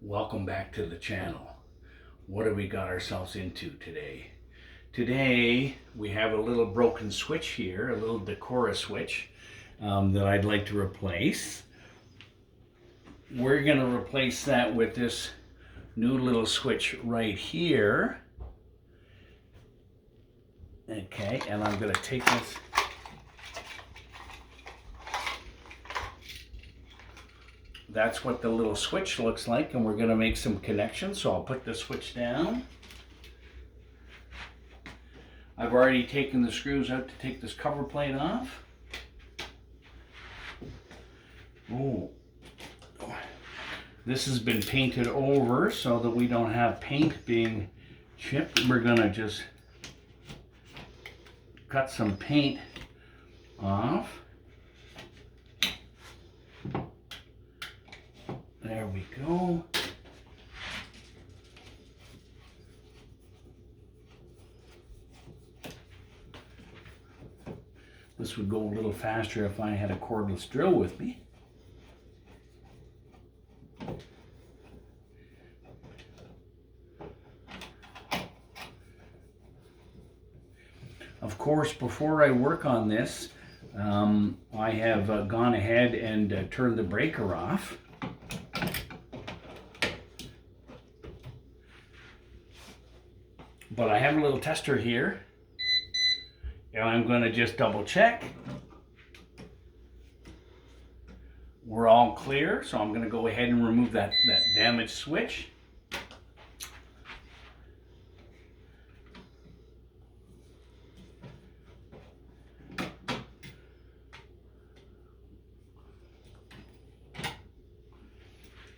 Welcome back to the channel. What have we got ourselves into today? Today we have a little broken switch here, a little Decora switch that I'd like to replace. We're going to replace that with this new little switch right here. Okay, and I'm going to take this. That's what the little switch looks like, and we're going to make some connections. So I'll put the switch down. I've already taken the screws out to take this cover plate off. Oh, this has been painted over so that we don't have paint being chipped. We're going to just cut some paint off. There we go. This would go a little faster if I had a cordless drill with me. Of course, before I work on this, I have gone ahead and turned the breaker off. But I have a little tester here, and I'm going to just double check. We're all clear, so I'm going to go ahead and remove that damaged switch.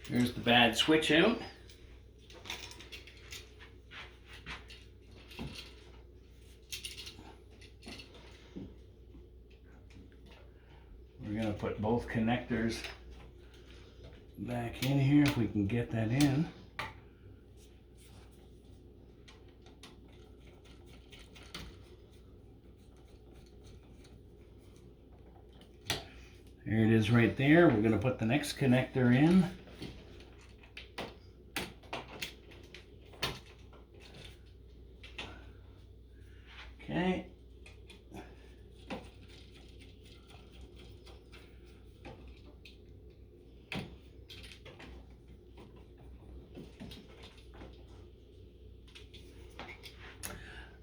Here's the bad switch out. We're going to put both connectors back in here if we can get that in. There it is right there. We're going to put the next connector in. Okay.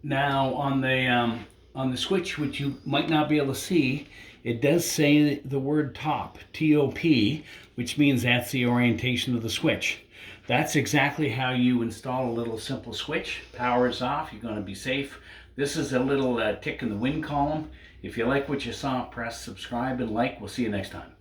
Now on the switch, which you might not be able to see, it does say the word top, T-O-P, which means that's the orientation of the switch. That's exactly how you install a little simple switch. Power is off, you're going to be safe. This is a little tick in the wind column. If you like what you saw, press subscribe and like. We'll see you next time.